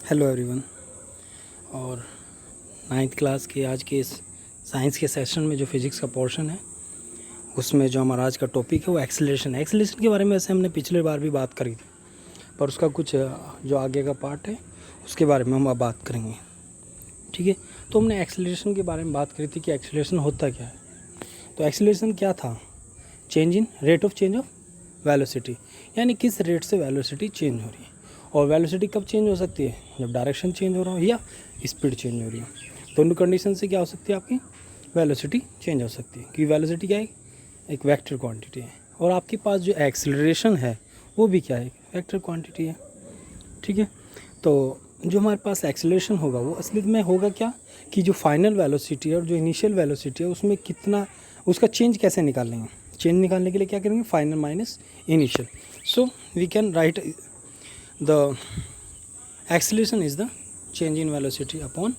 Hello everyone. और ninth class के आज के इस साइंस के सेशन में जो फिज़िक्स का पोर्शन है उसमें जो हमारा आज का टॉपिक है वो एक्सेलरेशन है। एक्सेलरेशन के बारे में वैसे हमने पिछले बार भी बात करी थी, पर उसका कुछ जो आगे का पार्ट है उसके बारे में हम अब बात करेंगे। ठीक है, तो हमने एक्सेलरेशन के बारे में बात करी थी कि एक्सेलरेशन होता क्या है। तो एक्सेलरेशन क्या था? Change in rate of change of velocity, यानी किस रेट से वेलोसिटी चेंज हो रही है। और वेलोसिटी कब चेंज हो सकती है? जब डायरेक्शन चेंज हो रहा हो या स्पीड चेंज हो रही है। दोनों कंडीशन से क्या हो सकती है? आपकी वेलोसिटी चेंज हो सकती है, क्योंकि वेलोसिटी क्या है? एक वेक्टर क्वांटिटी है। और आपके पास जो एक्सेलरेशन है वो भी क्या है? वेक्टर क्वांटिटी है। ठीक है, तो जो हमारे पास एक्सेलरेशन होगा वो असलियत में होगा क्या कि जो फाइनल वेलोसिटी है और जो इनिशियल वेलोसिटी है उसमें कितना, उसका चेंज कैसे निकालेंगे। चेंज निकालने के लिए क्या करेंगे? Final minus initial. So we can write the acceleration is the change in velocity upon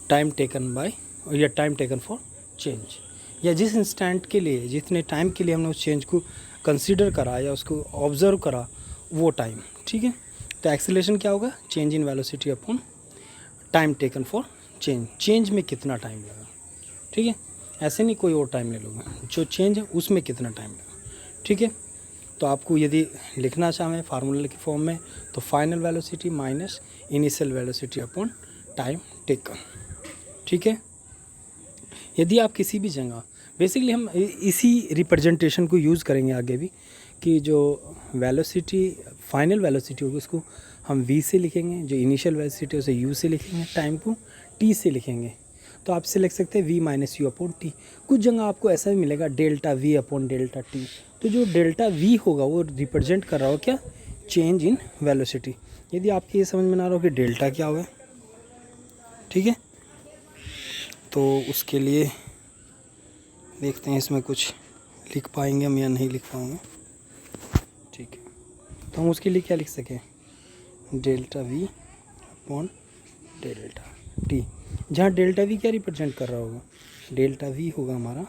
time taken by, या टाइम टेकन फॉर चेंज, या जिस इंस्टेंट के लिए, जितने टाइम के लिए हमने उस चेंज को कंसीडर करा या उसको ऑब्जर्व करा वो टाइम। ठीक है, तो एक्सेलरेशन क्या होगा? Change in velocity upon time taken for change. Change में कितना टाइम लगा। ठीक है, ऐसे नहीं कोई और टाइम ले लोगे, जो चेंज है उसमें कितना टाइम लगा। ठीक है, तो आपको यदि लिखना चाहें फार्मूला के फॉर्म में तो final velocity minus initial velocity upon time taken. ठीक है, यदि आप किसी भी जगह, बेसिकली हम इसी रिप्रेजेंटेशन को यूज़ करेंगे आगे भी, कि जो वेलोसिटी फाइनल वेलोसिटी होगी उसको हम v से लिखेंगे, जो इनिशियल वेलोसिटी है उसे u से लिखेंगे, टाइम को t से लिखेंगे। तो आपसे लिख सकते हैं v minus you upon T. कुछ जगह आपको ऐसा भी मिलेगा delta v upon delta T. तो जो डेल्टा v होगा वो रिप्रेजेंट कर रहा हो क्या? Change in velocity. यदि आपके ये समझ में ना रहा हो कि डेल्टा क्या होगा, ठीक है, तो उसके लिए देखते हैं इसमें कुछ लिख पाएंगे हम या नहीं लिख पाएंगे। ठीक है, तो हम उसके लिए क्या लिख सकें? Delta we upon delta T, जहाँ डेल्टा वी क्या रिप्रेजेंट कर रहा होगा? डेल्टा वी होगा हमारा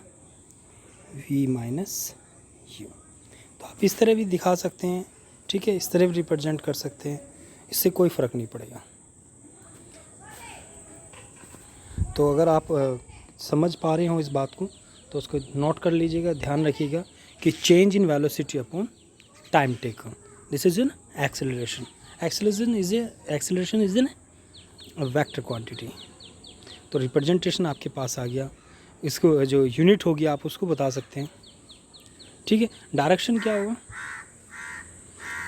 वी माइनस यू। तो आप इस तरह भी दिखा सकते हैं, ठीक है, इस तरह भी रिप्रेजेंट कर सकते हैं, इससे कोई फ़र्क नहीं पड़ेगा। तो अगर आप समझ पा रहे हो इस बात को तो उसको नोट कर लीजिएगा, ध्यान रखिएगा कि change in velocity upon time taken, this is an acceleration. Acceleration is an vector quantity. तो रिप्रेजेंटेशन आपके पास आ गया, इसको जो यूनिट होगी आप उसको बता सकते हैं। ठीक है, डायरेक्शन क्या होगा?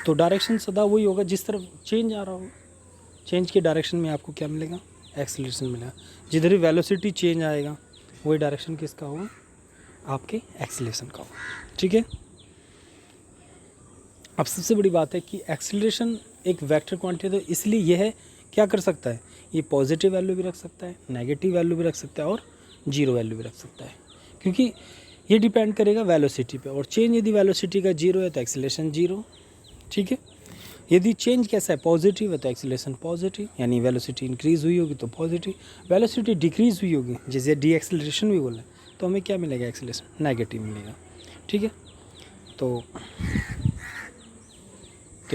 तो डायरेक्शन सदा वही होगा जिस तरफ चेंज आ रहा होगा। चेंज के डायरेक्शन में आपको क्या मिलेगा? एक्सेलरेशन मिलेगा। जिधर ही वेलोसिटी चेंज आएगा वही डायरेक्शन किसका होगा? आपके एक्सेलरेशन का होगा। ठीक है, अब सबसे बड़ी बात है कि एक्सेलरेशन एक वेक्टर क्वांटिटी, तो इसलिए यह है क्या कर सकता है? ये पॉजिटिव वैल्यू भी रख सकता है, नेगेटिव वैल्यू भी रख सकता है और जीरो वैल्यू भी रख सकता है, क्योंकि ये डिपेंड करेगा वेलोसिटी पे। और चेंज यदि वेलोसिटी का जीरो है तो एक्सेलरेशन जीरो। ठीक है, यदि चेंज कैसा है? पॉजिटिव है तो एक्सेलरेशन पॉजिटिव, यानी वेलोसिटी इंक्रीज हुई होगी तो पॉजिटिव, वेलोसिटी डिक्रीज हुई होगी जैसे डी एक्सेलरेशन भी बोला तो हमें क्या मिलेगा? एक्सेलरेशन नेगेटिव मिलेगा। ठीक है, तो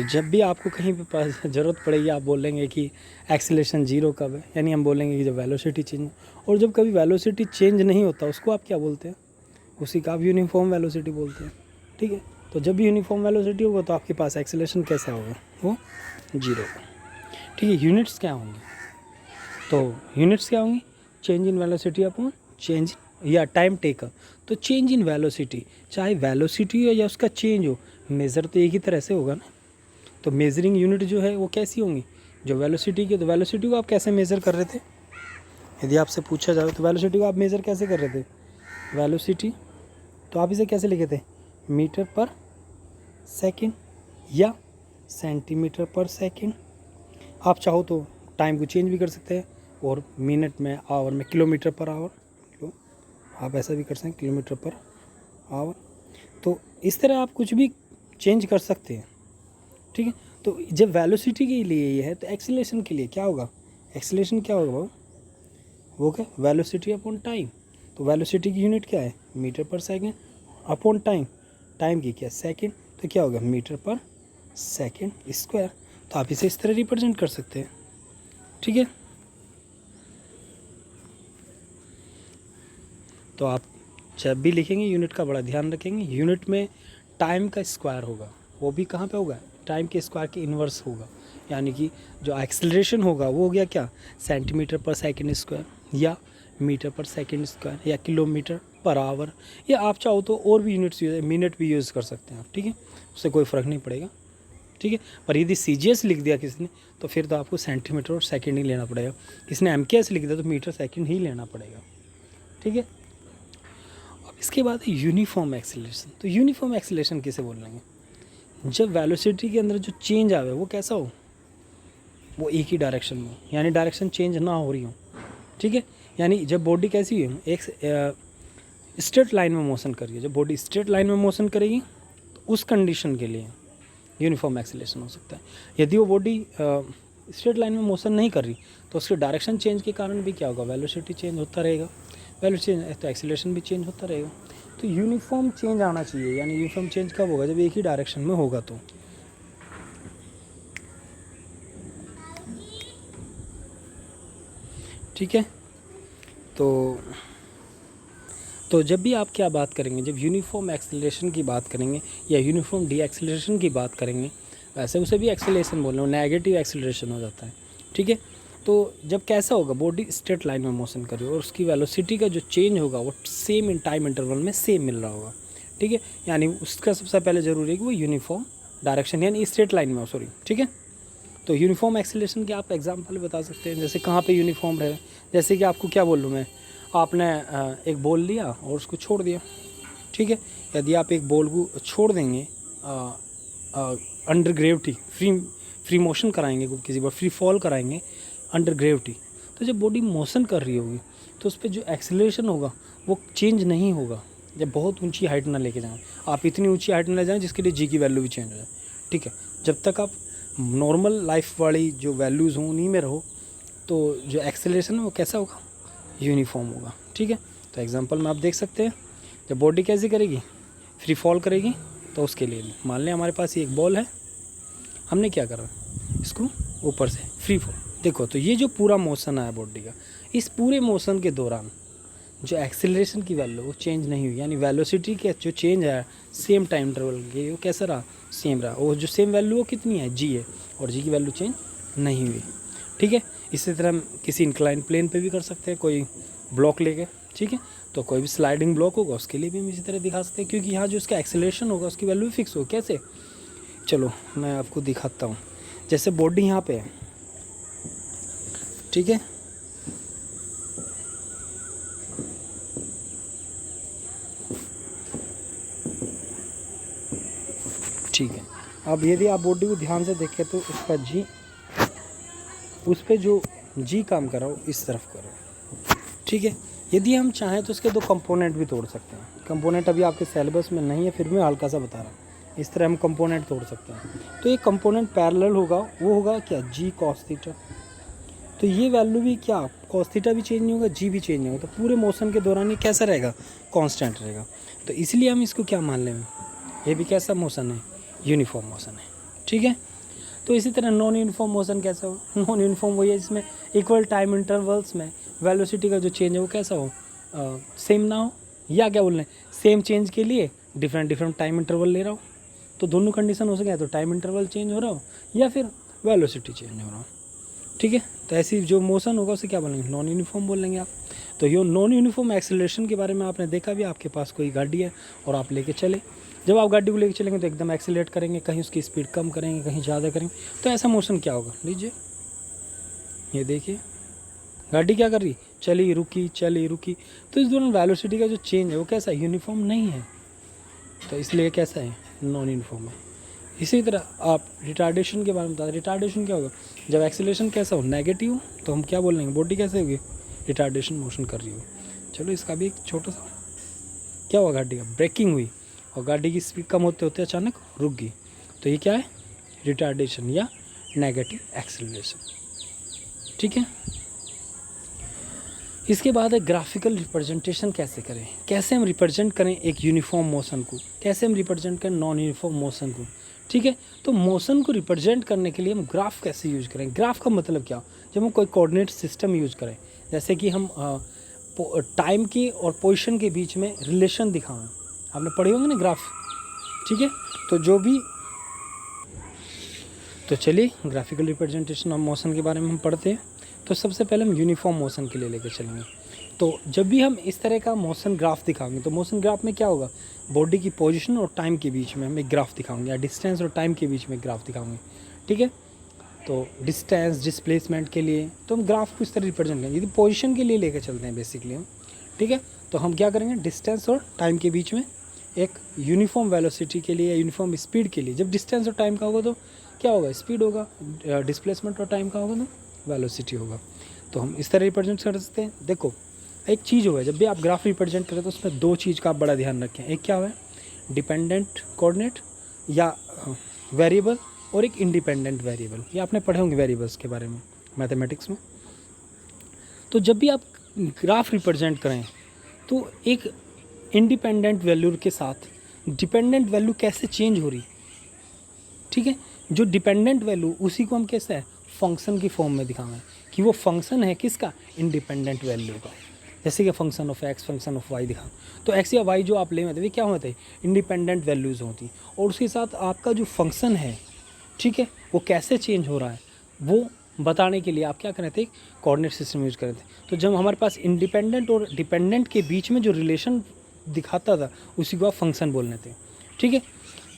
जब भी आपको कहीं पे पास ज़रूरत पड़ेगी आप बोलेंगे कि एक्सेलरेशन जीरो कब है, यानी हम बोलेंगे कि जब वेलोसिटी चेंज। और जब कभी वेलोसिटी चेंज नहीं होता उसको आप क्या बोलते हैं? उसी का आप यूनिफॉर्म वेलोसिटी बोलते हैं। ठीक है, तो जब भी यूनिफॉर्म वेलोसिटी होगा तो आपके पास एक्सेलरेशन कैसा होगा? वो जीरो। ठीक है, यूनिट्स क्या होंगे? तो यूनिट्स क्या होंगी? Change in velocity upon change या टाइम टेकर। तो चेंज इन वेलोसिटी, चाहे वेलोसिटी हो या उसका चेंज हो, मेज़र तो एक ही तरह से होगा ना। तो मेजरिंग यूनिट जो है वो कैसी होंगी? जो वेलोसिटी की, तो वेलोसिटी को आप कैसे मेज़र कर रहे थे? यदि आपसे पूछा जाए तो वेलोसिटी को आप मेज़र कैसे कर रहे थे? वेलोसिटी तो आप इसे कैसे लिखे थे? मीटर पर सेकंड या सेंटीमीटर पर सेकंड। आप चाहो तो टाइम को चेंज भी कर सकते हैं और मिनट में, आवर में, किलोमीटर पर आवर, तो आप ऐसा भी कर सकते हैं किलोमीटर पर आवर। तो इस तरह आप कुछ भी चेंज कर सकते हैं। ठीक है, तो जब वेलोसिटी के लिए ये है तो एक्सेलरेशन के लिए क्या होगा? एक्सेलरेशन क्या होगा वो क्या? Velocity upon time. तो वेलोसिटी की यूनिट क्या है? मीटर पर सेकंड अपॉन टाइम, टाइम की क्या? सेकंड, तो क्या होगा? मीटर पर सेकंड स्क्वायर। तो आप इसे इस तरह रिप्रेजेंट कर सकते हैं। ठीक है। तो आप जब भी लिखेंगे यूनिट का बड़ा ध्यान रखेंगे, यूनिट में टाइम का स्क्वायर होगा, वो भी कहाँ पे होगा, टाइम के स्क्वायर के इन्वर्स होगा। यानी कि जो एक्सेलरेशन होगा वो हो गया क्या, सेंटीमीटर पर सेकंड स्क्वायर या मीटर पर सेकंड स्क्वायर या किलोमीटर पर आवर, या आप चाहो तो और भी यूनिट्स मिनट भी यूज़ कर सकते हैं आप, ठीक है, उससे कोई फ़र्क नहीं पड़ेगा, ठीक है। पर यदि CGS लिख दिया किसी ने तो फिर तो आपको सेंटीमीटर और सेकंड ही लेना पड़ेगा, किसी ने MKS लिख दिया तो मीटर सेकंड ही लेना पड़ेगा, ठीक है। अब इसके बाद है यूनिफॉर्म एक्सेलरेशन। तो यूनिफॉर्म एक्सेलरेशन किसे बोल लेंगे, जब वेलोसिटी के अंदर जो चेंज आवे वो कैसा हो, वो एक ही डायरेक्शन में हो, यानी डायरेक्शन चेंज ना हो रही हो, ठीक है। यानी जब बॉडी कैसी है, एक स्ट्रेट लाइन में मोशन कर रही है, जब बॉडी स्ट्रेट लाइन में मोशन करेगी तो उस कंडीशन के लिए यूनिफॉर्म एक्सेलरेशन हो सकता है। यदि वो बॉडी स्ट्रेट लाइन में मोशन नहीं कर रही तो उसके डायरेक्शन चेंज के कारण भी क्या होगा, वेलोसिटी चेंज होता रहेगा, वेलोसिटी चेंज तो एक्सेलरेशन भी चेंज होता रहेगा। तो यूनिफॉर्म चेंज आना चाहिए, यानी यूनिफॉर्म चेंज कब होगा, जब एक ही डायरेक्शन में होगा तो, ठीक है। तो जब भी आप क्या बात करेंगे, जब यूनिफॉर्म एक्सेलरेशन की बात करेंगे या यूनिफॉर्म डी एक्सेलरेशन की बात करेंगे, वैसे उसे भी एक्सेलरेशन बोल रहे हो, नेगेटिव एक्सेलरेशन हो जाता है, ठीक है। तो जब कैसा होगा, बॉडी स्ट्रेट लाइन में मोशन कर रही हो और उसकी वेलोसिटी का जो चेंज होगा वो सेम इन टाइम इंटरवल में सेम मिल रहा होगा, ठीक है। यानी उसका सबसे पहले ज़रूरी है कि वो यूनिफॉर्म डायरेक्शन यानी स्ट्रेट लाइन में हो, सॉरी, ठीक है। तो यूनिफॉर्म एक्सेलरेशन के आप एग्जाम्पल बता सकते हैं, जैसे कहाँ पे यूनिफॉर्म रहे, जैसे कि आपको क्या बोल लूँ मैं, आपने एक बॉल लिया और उसको छोड़ दिया, ठीक है। यदि आप एक बॉल को छोड़ देंगे अंडर ग्रेविटी, फ्री मोशन कराएंगे, किसी बार फ्री फॉल कराएंगे अंडर ग्रेविटी, तो जब बॉडी मोशन कर रही होगी तो उस पर जो एक्सेलरेशन होगा वो चेंज नहीं होगा, जब बहुत ऊंची हाइट ना लेके जाएं, आप इतनी ऊंची हाइट ना ले जाएं जिसके लिए जी की वैल्यू भी चेंज हो जाए, ठीक है। जब तक आप नॉर्मल लाइफ वाली जो वैल्यूज़ हों उन्हीं में रहो तो जो एक्सेलरेशन है वो कैसा होगा, यूनिफॉर्म होगा, ठीक है। तो एग्जांपल में आप देख सकते हैं, जब बॉडी कैसे करेगी, फ्री फॉल करेगी, तो उसके लिए मान लें हमारे पास ये एक बॉल है, हमने क्या करा, इसको ऊपर से फ्री फॉल, देखो तो ये जो पूरा मोशन आया बॉडी का, इस पूरे मोशन के दौरान जो एक्सेलरेशन की वैल्यू वो चेंज नहीं हुई, यानी वेलोसिटी के जो चेंज है सेम टाइम इंटरवल के वो कैसा रहा, सेम रहा, और जो सेम वैल्यू वो कितनी है, जी है, और जी की वैल्यू चेंज नहीं हुई, ठीक है। इसी तरह हम किसी इंक्लाइन प्लेन पे भी कर सकते हैं, कोई ब्लॉक लेके, ठीक है। तो कोई भी स्लाइडिंग ब्लॉक होगा उसके लिए भी हम इसी तरह दिखा सकते हैं, क्योंकि यहाँ जो उसका एक्सेलरेशन होगा उसकी वैल्यू फिक्स हो, कैसे, चलो मैं आपको दिखाता हूँ। जैसे बॉडी यहाँ पे है, ठीक है, ठीक है। अब यदि आप बॉडी को ध्यान से देखें तो उसका जी, उस पर जो जी काम कर रहा हो इस तरफ करो, ठीक है। यदि हम चाहें तो उसके दो कंपोनेंट भी तोड़ सकते हैं, कंपोनेंट अभी आपके सिलेबस में नहीं है, फिर मैं हल्का सा बता रहा हूँ, इस तरह हम कंपोनेंट तोड़ सकते हैं। तो ये कंपोनेंट पैरेलल होगा, वो होगा क्या, जी कॉस थीटा, तो ये वैल्यू भी क्या, कॉस थीटा भी चेंज नहीं होगा, जी भी चेंज नहीं होगा, तो पूरे मोशन के दौरान ये कैसा रहेगा, कांस्टेंट रहेगा। तो इसलिए हम इसको क्या मान लें, ये भी कैसा मोशन है, यूनिफॉर्म मोशन है, ठीक है। तो इसी तरह नॉन यूनिफॉर्म मोशन कैसा हो, नॉन यूनिफॉर्म वही है जिसमें इक्वल टाइम इंटरवल्स में वेलोसिटी का जो चेंज है वो कैसा हो, सेम ना हो, या क्या बोल रहे हैं, सेम चेंज के लिए डिफरेंट टाइम इंटरवल ले रहा हो, तो दोनों कंडीशन हो सके, तो टाइम इंटरवल चेंज हो रहा हो या फिर वेलोसिटी चेंज हो रहा हो, ठीक है। तो ऐसी जो मोशन होगा उसे क्या बोलेंगे, नॉन यूनिफॉर्म बोल लेंगे आप। तो ये नॉन यूनिफॉर्म एक्सेलरेशन के बारे में आपने देखा भी, आपके पास कोई गाड़ी है और आप लेके चले, जब आप गाड़ी को लेके चलेंगे तो एकदम एक्सेलरेट करेंगे, कहीं उसकी स्पीड कम करेंगे, कहीं ज़्यादा करेंगे, तो ऐसा मोशन क्या होगा, लीजिए ये देखिए गाड़ी क्या कर रही, चली रुकी चली रुकी, तो इस दौरान वेलोसिटी का जो चेंज है वो कैसा है, यूनिफॉर्म नहीं है, तो इसलिए कैसा है, नॉन यूनिफॉर्म है। इसी तरह आप रिटार्डेशन के बारे में बता दें, रिटार्डेशन क्या होगा, जब एक्सेलरेशन कैसा हो, नेगेटिव, तो हम क्या बोलेंगे, बॉडी कैसे होगी, रिटार्डेशन मोशन कर रही हो। चलो इसका भी एक छोटा सा क्या हुआ, गाड़ी का ब्रेकिंग हुई और गाड़ी की स्पीड कम होते होते अचानक रुक गई, तो ये क्या है, रिटार्डेशन या नेगेटिव एक्सेलरेशन, ठीक है। इसके बाद है ग्राफिकल रिप्रेजेंटेशन कैसे करें, कैसे हम रिप्रेजेंट करें एक यूनिफॉर्म मोशन को, कैसे हम रिप्रेजेंट करें नॉन यूनिफॉर्म मोशन को, ठीक है। तो मोशन को रिप्रेजेंट करने के लिए हम ग्राफ कैसे यूज करें? ग्राफ का मतलब क्या? जब हम कोई कोऑर्डिनेट सिस्टम यूज करें, जैसे कि हम टाइम की और पोजीशन के बीच में रिलेशन दिखाएं, आपने पढ़े होंगे ना ग्राफ, ठीक है। तो जो भी, तो चलिए ग्राफिकल रिप्रेजेंटेशन ऑफ मोशन के बारे में हम पढ़ते हैं। तो सबसे पहले हम यूनिफॉर्म मोशन के लिए लेकर चलेंगे। तो जब भी हम इस तरह का मोशन ग्राफ दिखाएंगे, तो मोशन ग्राफ में क्या होगा, बॉडी की पोजीशन और टाइम के बीच में हम एक ग्राफ दिखाएंगे, या डिस्टेंस और टाइम के बीच में एक ग्राफ दिखाएंगे, ठीक है। तो डिस्टेंस डिस्प्लेसमेंट के लिए तो हम ग्राफ को इस तरह रिप्रेजेंट करेंगे। यदि पोजीशन के लिए लेकर चलते हैं बेसिकली हम, ठीक है, तो हम क्या करेंगे, डिस्टेंस और टाइम के बीच में एक यूनिफॉर्म वेलोसिटी के लिए या यूनिफॉर्म स्पीड के लिए, जब डिस्टेंस और टाइम का होगा तो क्या होगा, स्पीड होगा, डिस्प्लेसमेंट और टाइम का होगा तो वेलोसिटी होगा। तो हम इस तरह रिप्रेजेंट कर सकते हैं। देखो एक चीज़ होगा, जब भी आप ग्राफ रिप्रेजेंट करें तो उसमें दो चीज़ का आप बड़ा ध्यान रखें। एक क्या है, डिपेंडेंट कोऑर्डिनेट या वेरिएबल, और एक इंडिपेंडेंट वेरिएबल। ये आपने पढ़े होंगे वेरिएबल्स के बारे में मैथमेटिक्स में। तो जब भी आप ग्राफ रिप्रेजेंट करें तो एक इंडिपेंडेंट वैल्यू के साथ डिपेंडेंट वैल्यू कैसे चेंज हो रही, ठीक है। जो डिपेंडेंट वैल्यू उसी को हम कैसे है, फंक्शन की फॉर्म में दिखाएं कि वो फंक्शन है किसका, इंडिपेंडेंट वैल्यू का। जैसे कि function of X, function of Y दिखा, तो एक्स या वाई जो आप ले वे क्या होते हैं, इंडिपेंडेंट वैल्यूज़ होती, और उसके साथ आपका जो फंक्शन है, ठीक है, वो कैसे चेंज हो रहा है वो बताने के लिए आप क्या कर रहे थे, कोऑर्डिनेट सिस्टम यूज़ कर रहे थे। तो जब हमारे पास इंडिपेंडेंट और डिपेंडेंट के बीच में जो रिलेशन दिखाता था उसी को आप फंक्शन बोलने थे, ठीक है।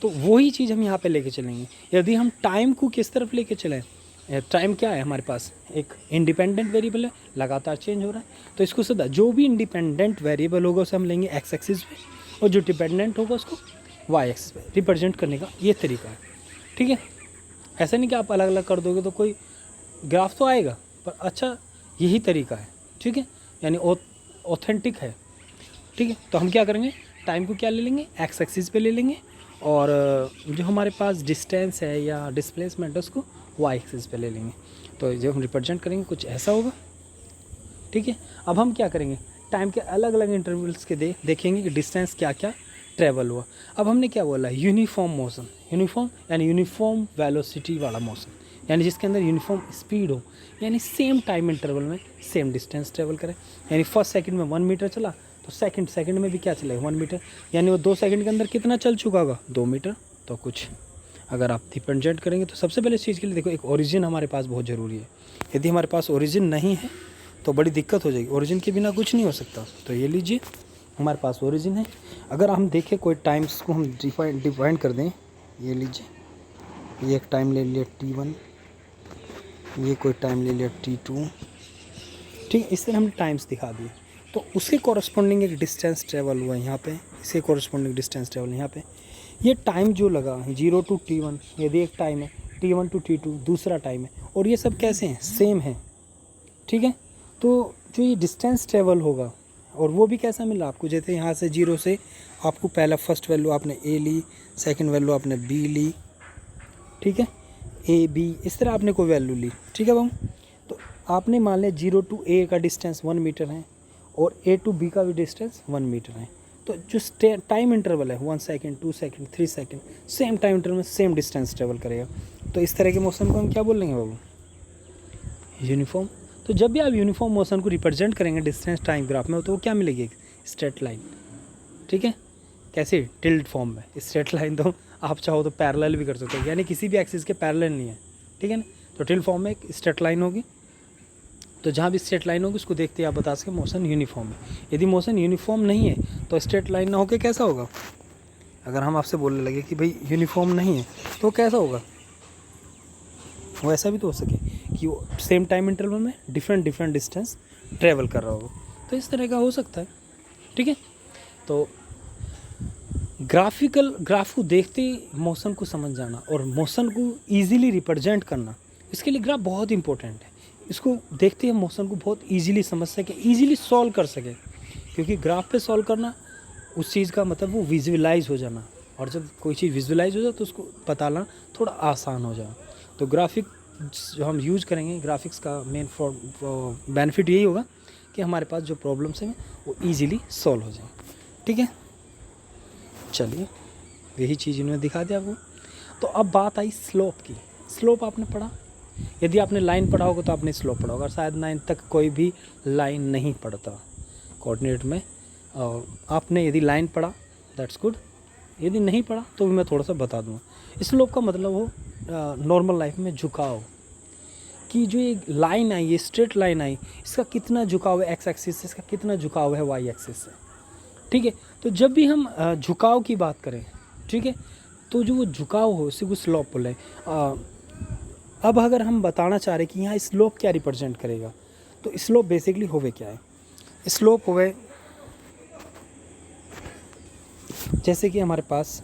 तो वही चीज़ हम यहाँ पे लेके चलेंगे। यदि हम टाइम को किस तरफ लेके चलें, टाइम क्या है हमारे पास, एक इंडिपेंडेंट वेरिएबल है, लगातार चेंज हो रहा है, तो इसको सीधा जो भी इंडिपेंडेंट वेरिएबल होगा उसे हम लेंगे एक्स एक्सिस पे, और जो डिपेंडेंट होगा उसको वाई एक्सिस पे। रिप्रेजेंट करने का ये तरीका है, ठीक है। ऐसा नहीं कि आप अलग अलग कर दोगे तो कोई ग्राफ तो आएगा, पर अच्छा यही तरीका है, ठीक है, यानी ऑथेंटिक है, ठीक है। तो हम क्या करेंगे, टाइम को क्या ले लेंगे, एक्स एक्सिस पे ले लेंगे, और जो हमारे पास डिस्टेंस है या डिस्प्लेसमेंट है उसको वाई एक्सिस पे ले लेंगे। तो जब हम रिप्रेजेंट करेंगे कुछ ऐसा होगा, ठीक है। अब हम क्या करेंगे, टाइम के अलग अलग इंटरवल्स के देखेंगे कि डिस्टेंस क्या क्या ट्रैवल हुआ। अब हमने क्या बोला, यूनिफॉर्म मोशन, यूनिफॉर्म यानी यूनिफॉर्म वेलोसिटी वाला मोशन, यानी जिसके अंदर यूनिफॉर्म स्पीड हो, यानी सेम टाइम इंटरवल में सेम डिस्टेंस ट्रैवल करे। यानी फर्स्ट सेकंड में 1 मीटर चला तो सेकंड में भी क्या चलेगा, 1 मीटर, यानी वो 2 सेकंड के अंदर कितना चल चुका होगा, 2 मीटर। तो कुछ अगर आप रिप्रेजेंट करेंगे तो सबसे पहले इस चीज़ के लिए देखो, एक ओरिजिन हमारे पास बहुत ज़रूरी है। यदि हमारे पास ओरिजिन नहीं है तो बड़ी दिक्कत हो जाएगी, ओरिजिन के बिना कुछ नहीं हो सकता। तो ये लीजिए हमारे पास ओरिजिन है। अगर हम देखें कोई टाइम्स को हम डिफाइन कर दें, ये लीजिए, ये एक टाइम ले लिया T1, ये कोई टाइम ले लिया T2, ठीक है। इस तरह हमने टाइम्स दिखा दिए, तो उसके कॉरस्पॉन्डिंग एक डिस्टेंस ट्रेवल हुआ यहाँ पे, इसके कॉरस्पॉन्डिंग डिस्टेंस ट्रेवल यहाँ पे। ये टाइम जो लगा 0 to T1, यदि एक टाइम है, T1 to T2 दूसरा टाइम है, और ये सब कैसे हैं, सेम है, ठीक है। तो जो ये डिस्टेंस ट्रेवल होगा, और वो भी कैसा मिला आपको, जैसे यहाँ से 0 से आपको पहला फर्स्ट वैल्यू आपने A ली, सेकंड वैल्यू आपने B ली, ठीक है, A B इस तरह आपने कोई वैल्यू ली, ठीक है बाबू। तो आपने मान लिया 0 to A का डिस्टेंस 1 मीटर है, और A to B का भी डिस्टेंस 1 मीटर है। तो जो टाइम इंटरवल है 1 second, 2 second, 3 second, same time interval में सेम डिस्टेंस ट्रेवल करेगा। तो इस तरह के मोशन को हम क्या बोल लेंगे बाबू, यूनिफॉर्म। तो जब भी आप यूनिफॉर्म मोशन को रिप्रेजेंट करेंगे डिस्टेंस टाइम ग्राफ में, तो वो क्या मिलेगी, स्ट्रेट लाइन, ठीक है। कैसे, टिल्ट फॉर्म में। स्ट्रेट लाइन तो आप चाहो तो पैरेलल भी कर सकते हो, यानी किसी भी एक्सिस के पैरेलल नहीं है, ठीक है ना। तो टिल्ट फॉर्म में एक स्ट्रेट लाइन होगी। तो जहाँ भी स्ट्रेट लाइन होगी उसको देखते ही आप बता सकें मोशन यूनिफॉर्म है। यदि मोशन यूनिफॉर्म नहीं है तो स्ट्रेट लाइन ना होकर कैसा होगा, अगर हम आपसे बोलने लगे कि भाई यूनिफॉर्म नहीं है तो कैसा होगा, वो ऐसा भी तो हो सके कि वो सेम टाइम इंटरवल में डिफरेंट डिस्टेंस ट्रैवल कर रहा हो, तो इस तरह का हो सकता है, ठीक है। तो ग्राफ को देखते ही मोशन को समझ जाना और मोशन को ईजिली रिप्रेजेंट करना, इसके लिए ग्राफ बहुत इंपॉर्टेंट है। इसको देखते ही मोशन को बहुत ईजिली समझ सके, ईजिली सॉल्व कर सके, क्योंकि ग्राफ पे सॉल्व करना उस चीज़ का मतलब वो विजुअलाइज हो जाना, और जब कोई चीज़ विजुअलाइज हो जाए तो उसको बताना थोड़ा आसान हो जाए। तो ग्राफिक जो हम यूज़ करेंगे, ग्राफिक्स का मेन बेनिफिट यही होगा कि हमारे पास जो प्रॉब्लम्स हैं वो ईजिली सॉल्व हो जाए, ठीक है। चलिए यही चीज़ इन्होंने दिखा दिया आपको। तो अब बात आई स्लोप की। स्लोप आपने पढ़ा, यदि आपने लाइन पढ़ा होगा तो आपने स्लोप पढ़ा होगा, शायद 9 तक कोई भी लाइन नहीं पढ़ता कोऑर्डिनेट में। और आपने यदि लाइन पढ़ा दैट्स गुड, यदि नहीं पढ़ा तो भी मैं थोड़ा सा बता दूँगा। स्लोप का मतलब हो नॉर्मल लाइफ में झुकाव, कि जो एक लाइन आई, ये स्ट्रेट लाइन आई, इसका कितना झुकाव है एक्स एक्सिस से, इसका कितना झुकाव है वाई एक्सिस से। ठीक है, तो जब भी हम झुकाव की बात करें, ठीक है, तो जो वो झुकाव हो उसी को स्लोप बोले। अब अगर हम बताना चाह रहे कि यहाँ स्लोप क्या रिप्रेजेंट करेगा, तो स्लोप बेसिकली होवे क्या है। स्लोप होवे जैसे कि हमारे पास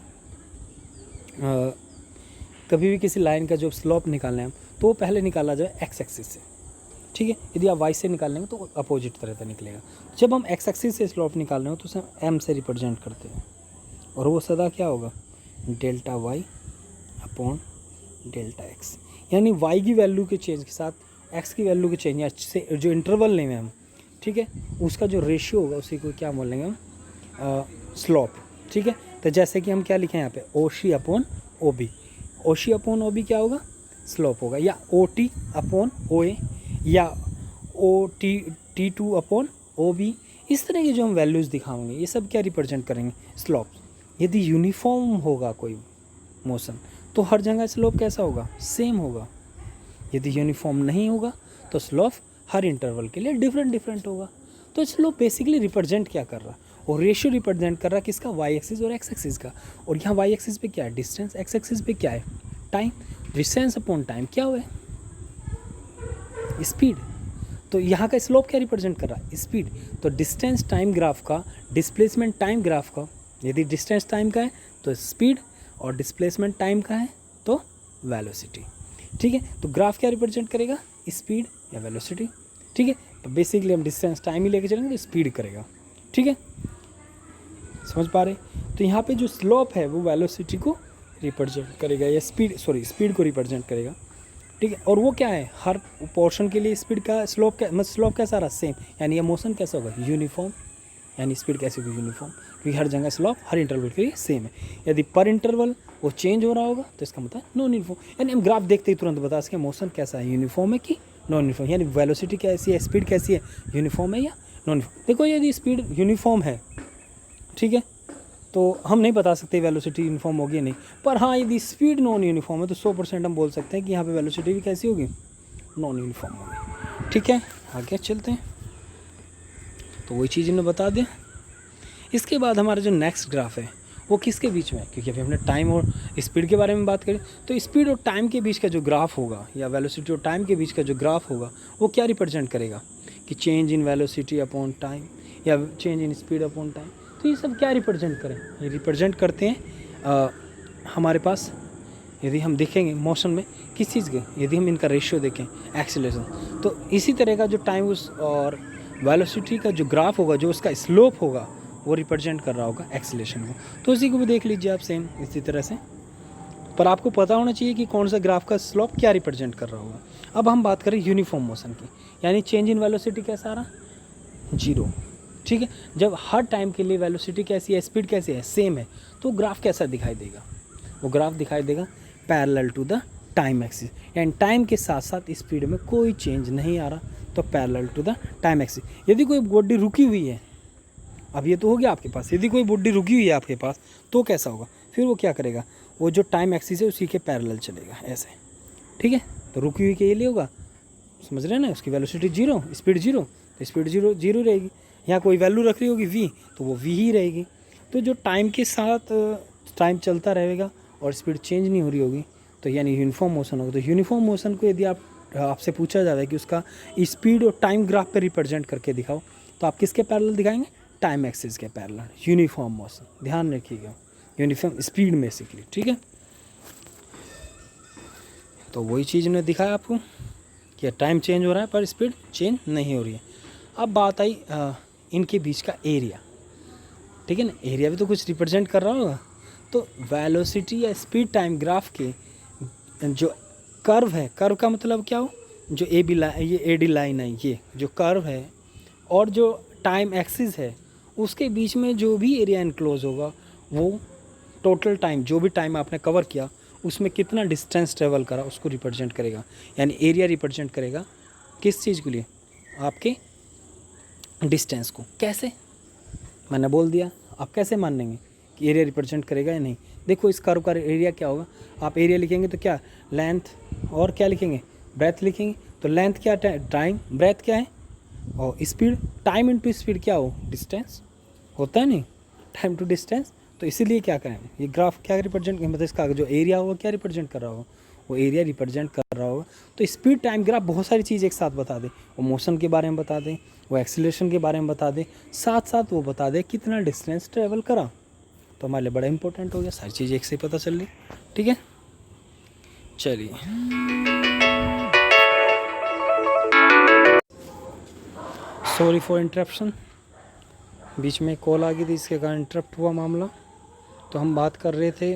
कभी भी किसी लाइन का जो स्लोप निकालना है तो वो पहले निकाला जाए एक्स एक्सिस से। ठीक है, यदि आप वाई से निकालेंगे तो अपोजिट तरह का निकलेगा। जब हम एक्स एक्सिस से स्लोप निकाल रहे हो तो उसे हम एम से रिप्रेजेंट करते हैं, और वो सदा क्या होगा, delta Y upon delta X. यानी वाई की वैल्यू के चेंज के साथ एक्स की वैल्यू के चेंज, या से जो इंटरवल लेंगे हम, ठीक है, उसका जो रेशियो होगा उसी को क्या बोलेंगे हम, स्लोप। ठीक है, तो जैसे कि हम क्या लिखें यहाँ पे, ओ सी अपॉन ओ बी। ओ सी अपॉन ओ बी क्या होगा, स्लोप होगा, या O T upon O A, या O T two upon O B. इस तरह की जो हम वैल्यूज़ दिखाएंगे ये सब क्या रिप्रेजेंट करेंगे, स्लोप। यदि यूनिफॉर्म होगा कोई मोशन तो हर जगह स्लोप कैसा होगा, सेम होगा। यदि यूनिफॉर्म नहीं होगा तो स्लोप हर इंटरवल के लिए डिफरेंट होगा। तो स्लोप बेसिकली रिप्रेजेंट क्या कर रहा है, और रेशियो रिप्रेजेंट कर रहा है किसका, वाई एक्सिस और एक्स एक्सिस का। और यहाँ वाई एक्सिस पे क्या है, डिस्टेंस, एक्स एक्सिस पे क्या है, टाइम। डिस्टेंस अपॉन टाइम क्या हुआ है, स्पीड। तो यहाँ का स्लोप क्या रिप्रेजेंट कर रहा है, स्पीड। तो डिस्टेंस टाइम ग्राफ का, डिस्प्लेसमेंट टाइम ग्राफ का, यदि डिस्टेंस टाइम का है तो स्पीड, और डिस्प्लेसमेंट टाइम का है तो वेलोसिटी। ठीक है, तो ग्राफ क्या रिप्रेजेंट करेगा, स्पीड या वेलोसिटी। ठीक है, तो बेसिकली हम डिस्टेंस टाइम ही लेके चलेंगे तो स्पीड करेगा। ठीक है, समझ पा रहे। तो यहाँ पे जो स्लोप है वो वेलोसिटी को रिप्रेजेंट करेगा, या स्पीड को रिप्रेजेंट करेगा। ठीक है, और वो क्या है, हर पोर्शन के लिए स्पीड का स्लोप क्या, मतलब स्लोप कैसा रहा, सेम। यानी ये मोशन कैसा होगा, यूनिफॉर्म। यानी स्पीड कैसे होगी, यूनिफॉर्म, क्योंकि हर जगह स्लोप हर इंटरवल के लिए सेम है। यदि पर इंटरवल वो चेंज हो रहा होगा तो इसका मतलब नॉन यूनिफॉर्म। यानी हम ग्राफ देखते ही तुरंत बता सकें मोशन कैसा है, यूनिफॉर्म है कि नॉन यूनिफॉर्म। यानी वेलोसिटी कैसी है, स्पीड कैसी है, यूनिफॉर्म है या नॉन यूनिफॉर्म। देखो यदि स्पीड यूनिफॉर्म है, ठीक है, तो हम नहीं बता सकते वेलोसिटी यूनिफॉर्म होगी या नहीं। पर हाँ, यदि स्पीड नॉन यूनिफॉर्म है तो 100% हम बोल सकते हैं कि यहाँ पे वेलोसिटी भी कैसी होगी, नॉन यूनिफॉर्म होगी। ठीक है, आगे चलते हैं। तो वही चीज़ इन्हें बता दें। इसके बाद हमारा जो नेक्स्ट ग्राफ है वो किसके बीच में है, क्योंकि अभी हमने टाइम और स्पीड के बारे में बात करी, तो स्पीड और टाइम के बीच का जो ग्राफ होगा, या वेलोसिटी और टाइम के बीच का जो ग्राफ होगा, वो क्या रिप्रेजेंट करेगा, कि change in velocity upon time, या change in speed upon time. तो ये सब क्या रिप्रेजेंट करें, ये रिप्रेजेंट करते हैं हमारे पास, यदि हम देखेंगे मोशन में किस चीज़ के, यदि हम इनका रेशियो देखें एक्सीलरेशन, तो इसी तरह का जो टाइम उस और वेलोसिटी का जो ग्राफ होगा, जो उसका स्लोप होगा, वो रिप्रेजेंट कर रहा होगा एक्सीलरेशन को। तो इसी को भी देख लीजिए आप सेम इसी तरह से। पर आपको पता होना चाहिए कि कौन सा ग्राफ का स्लोप क्या रिप्रेजेंट कर रहा होगा। अब हम बात करें यूनिफॉर्म मोशन की, यानी चेंज इन वेलोसिटी कैसा आ रहा, 0। ठीक है, जब हर टाइम के लिए वेलोसिटी कैसी है, स्पीड कैसी है, सेम है, तो ग्राफ कैसा दिखाई देगा, वो ग्राफ दिखाई देगा parallel to the time axis. यानी टाइम के साथ साथ स्पीड में कोई चेंज नहीं आ रहा, तो parallel to the time axis. यदि कोई बॉडी रुकी हुई है, अब ये तो हो गया आपके पास, यदि कोई बॉडी रुकी हुई है आपके पास तो कैसा होगा, फिर वो क्या करेगा, वो जो टाइम एक्सिस है उसी के पैरेलल चलेगा ऐसे। ठीक है, तो रुकी हुई के लिए होगा, समझ रहे हैं ना, उसकी वेलोसिटी 0, स्पीड 0, तो स्पीड 0 रहेगी। यहाँ कोई वैल्यू रख रही होगी v, तो वो v ही रहेगी। तो जो टाइम के साथ टाइम चलता रहेगा और स्पीड चेंज नहीं हो रही होगी, तो यानी यूनिफॉर्म मोशन होगा। तो यूनिफॉर्म मोशन को यदि आपसे पूछा जाता है कि उसका स्पीड और टाइम ग्राफ पे रिप्रेजेंट करके दिखाओ, तो आप किसके पैरेलल दिखाएंगे, टाइम एक्सिस के पैरेलल, यूनिफॉर्म मोशन। ध्यान रखिएगा, यूनिफॉर्म स्पीड बेसिकली। ठीक है, तो वही चीज़ ने दिखाया आपको कि टाइम चेंज हो रहा है पर स्पीड चेंज नहीं हो रही है। अब बात आई इनके बीच का एरिया। ठीक है ना, एरिया भी तो कुछ रिप्रेजेंट कर रहा होगा। तो वेलोसिटी या स्पीड टाइम ग्राफ के जो कर्व है, कर्व का मतलब क्या हो, जो ए बी लाइन, ये ए डी लाइन है, ये जो कर्व है, और जो टाइम एक्सिस है, उसके बीच में जो भी एरिया इनक्लोज होगा, वो टोटल टाइम, जो भी टाइम आपने कवर किया, उसमें कितना डिस्टेंस ट्रेवल करा उसको रिप्रेजेंट करेगा, यानी एरिया रिप्रेजेंट करेगा किस चीज़ के लिए, आपके डिस्टेंस को। कैसे, मैंने बोल दिया, आप कैसे मान लेंगे कि एरिया रिप्रेजेंट करेगा या नहीं। देखो इस कर्व का एरिया क्या होगा, आप एरिया लिखेंगे तो क्या, लेंथ और क्या लिखेंगे, ब्रेथ लिखेंगे। तो लेंथ क्या, टाइम, ब्रेथ क्या है, और स्पीड, टाइम इनटू स्पीड क्या हो, डिस्टेंस होता है नहीं, टाइम टू डिस्टेंस। तो इसीलिए क्या करें, ये ग्राफ क्या रिप्रेजेंट, मतलब इसका जो एरिया होगा क्या रिप्रेजेंट कर रहा होगा, वो एरिया रिप्रेजेंट कर रहा होगा। तो स्पीड टाइम ग्राफ बहुत सारी चीज़ एक साथ बता दे, वो मोशन के बारे में बता दें, वो एक्सीलरेशन के बारे में बता दे, साथ साथ वो बता दे कितना डिस्टेंस ट्रेवल करा। तो हमारे लिए बड़ा इंपॉर्टेंट हो गया, सारी चीज़ एक से पता चल रही। ठीक है, चलिए सॉरी फॉर इंटरप्शन, बीच में कॉल आ गई थी, इसके कारण इंटरप्ट हुआ मामला। तो हम बात कर रहे थे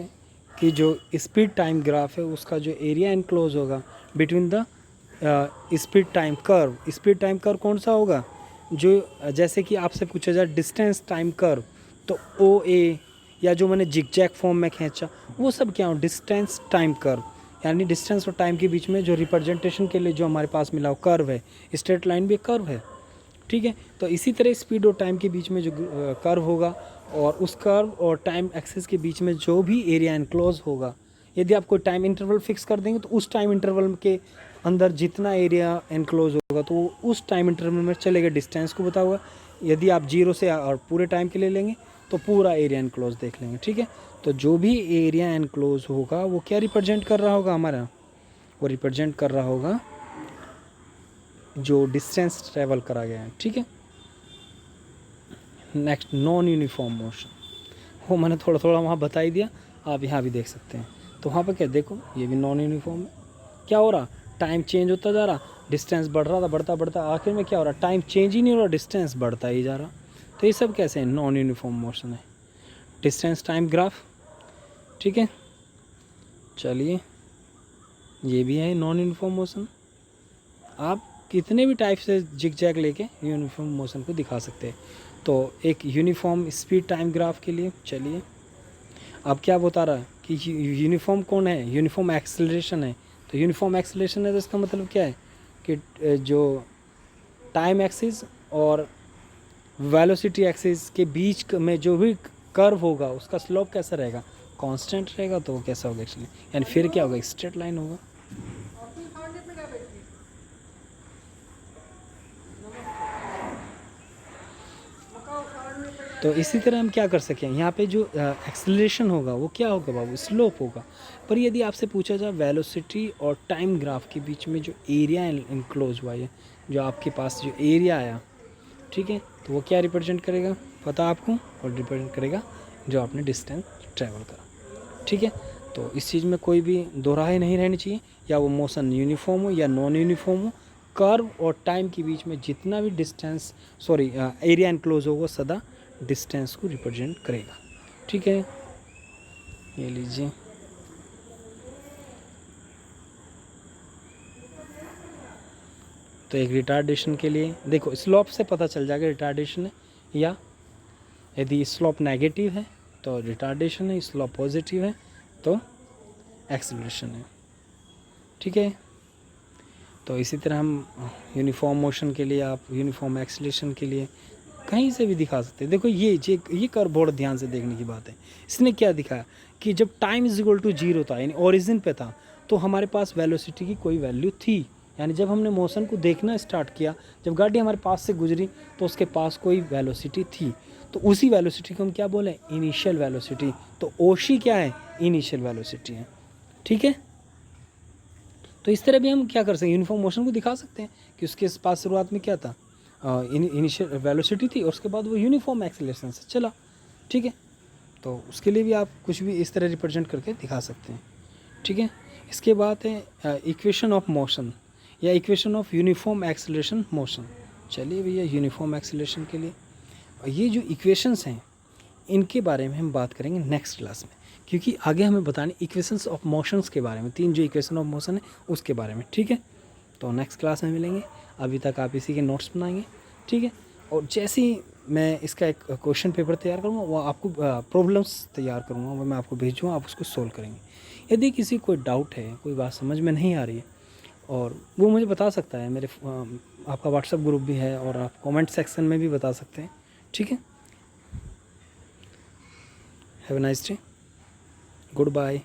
कि जो स्पीड टाइम ग्राफ है उसका जो एरिया एनक्लोज होगा between the speed time curve. Speed time curve कौन सा होगा, जो जैसे कि आपसे पूछा जाए डिस्टेंस टाइम कर्व, तो ओ ए या जो मैंने जिगजैग फॉर्म में खींचा वो सब क्या हो, डिस्टेंस टाइम कर्व, यानी डिस्टेंस और टाइम के बीच में जो रिप्रेजेंटेशन के लिए जो हमारे पास मिला हो कर्व है, स्ट्रेट लाइन भी कर्व है। ठीक है, तो इसी तरह स्पीड और टाइम के बीच में जो कर्व होगा और उस कर्व और टाइम एक्सिस के बीच में जो भी एरिया एनक्लोज होगा, यदि आप कोई टाइम इंटरवल फिक्स कर देंगे तो उस टाइम इंटरवल के अंदर जितना एरिया एनक्लोज होगा तो वो उस टाइम इंटरवल में चलेगा, डिस्टेंस को बताओगा। यदि आप 0 से और पूरे टाइम के लिए लेंगे तो पूरा एरिया एनक्लोज देख लेंगे। ठीक है, तो जो भी एरिया एनक्लोज होगा वो क्या रिप्रेजेंट कर रहा होगा हमारा, वो रिप्रेजेंट कर रहा होगा जो डिस्टेंस ट्रेवल करा गया है। ठीक है, नेक्स्ट नॉन यूनिफॉर्म मोशन, वो मैंने थोड़ा थोड़ा वहाँ बता ही दिया, आप यहाँ भी देख सकते हैं। तो वहाँ पर क्या देखो, ये भी नॉन यूनिफॉर्म है, क्या हो रहा, टाइम चेंज होता जा रहा, डिस्टेंस बढ़ रहा था, बढ़ता बढ़ता आखिर में क्या हो रहा, टाइम चेंज ही नहीं हो रहा, डिस्टेंस बढ़ता ही जा रहा। तो ये सब कैसे है, नॉन यूनिफॉर्म मोशन है, डिस्टेंस टाइम ग्राफ। ठीक है, चलिए ये भी है नॉन यूनिफॉर्म मोशन। आप कितने भी टाइप से जिग जैग लेके यूनिफॉर्म मोशन को दिखा सकते हैं। तो एक यूनिफॉर्म स्पीड टाइम ग्राफ के लिए चलिए, अब क्या बता रहा है कि यूनिफॉर्म कौन है, यूनिफॉर्म एक्सेलरेशन है। तो यूनिफॉर्म एक्सेलरेशन है तो इसका मतलब क्या है कि जो टाइम एक्सिस और वेलोसिटी एक्सिस के बीच में जो भी कर्व होगा उसका स्लोप कैसा रहेगा, कांस्टेंट रहेगा। तो वो कैसा होगा एक्चुअली, यानी फिर क्या होगा, स्ट्रेट लाइन होगा। तो इसी तरह हम क्या कर सकें, यहाँ पे जो एक्सेलरेशन होगा वो क्या होगा बाबू, स्लोप होगा। पर यदि आपसे पूछा जाए वेलोसिटी और टाइम ग्राफ के बीच में जो एरिया इनक्लोज हुआ है, जो आपके पास जो एरिया आया, ठीक है, तो वो क्या रिप्रेजेंट करेगा पता आपको, और रिप्रेजेंट करेगा जो आपने डिस्टेंस ट्रैवल करा। ठीक है, तो इस चीज़ में कोई भी दोहराई नहीं रहनी चाहिए, या वो मोशन यूनिफॉर्म हो या नॉन यूनिफॉर्म हो, कर्व और टाइम के बीच में जितना भी डिस्टेंस एरिया इनक्लोज हो वो सदा डिस्टेंस को रिप्रेजेंट करेगा। ठीक है, ये लीजिए, तो एक रिटार्डेशन के लिए देखो स्लोप से पता चल जाएगा रिटार्डेशन है, या यदि स्लोप नेगेटिव है तो रिटार्डेशन है, स्लोप पॉजिटिव है तो एक्सेलरेशन है। ठीक है, तो इसी तरह हम यूनिफॉर्म मोशन के लिए, आप यूनिफॉर्म एक्सेलरेशन के लिए कहीं से भी दिखा सकते हैं। देखो ये कर बहुत ध्यान से देखने की बात है। इसने क्या दिखाया कि जब टाइम इज इक्वल टू 0 था, यानी ओरिजिन पे था, तो हमारे पास वेलोसिटी की कोई वैल्यू थी। यानी जब हमने मोशन को देखना स्टार्ट किया, जब गाड़ी हमारे पास से गुजरी तो उसके पास कोई वेलोसिटी थी, तो उसी वेलोसिटी को हम क्या बोले, इनिशियल वेलोसिटी। तो ओशी क्या है, इनिशियल वेलोसिटी है। ठीक है, तो इस तरह भी हम क्या कर सकते हैं, यूनिफॉर्म मोशन को दिखा सकते हैं कि उसके पास शुरुआत में क्या था, इनिशियल वेलोसिटी थी और उसके बाद वो यूनिफॉर्म एक्सेलरेशन से चला। ठीक है, तो उसके लिए भी आप कुछ भी इस तरह रिप्रेजेंट करके दिखा सकते हैं। ठीक है, इसके बाद है इक्वेशन ऑफ मोशन या equation of uniform acceleration motion. चलिए भैया, यूनिफॉर्म एक्सेलरेशन के लिए ये जो इक्वेशंस हैं इनके बारे में हम बात करेंगे नेक्स्ट क्लास में, क्योंकि आगे हमें बताने इक्वेशंस ऑफ मोशंस के बारे में, 3 जो इक्वेशन ऑफ मोशन है उसके बारे में। ठीक है, तो नेक्स्ट क्लास में मिलेंगे। अभी तक आप इसी के नोट्स बनाएंगे। ठीक है, और जैसे ही मैं इसका एक क्वेश्चन पेपर तैयार करूँगा, वो आपको प्रॉब्लम्स तैयार करूँगा, वो मैं आपको भेजूँगा, आप उसको सोल्व करेंगे। यदि किसी कोई डाउट है, कोई बात समझ में नहीं आ रही है, और वो मुझे बता सकता है। मेरे आपका व्हाट्सएप ग्रुप भी है और आप कमेंट सेक्शन में भी बता सकते हैं। ठीक है, have a nice day, good bye.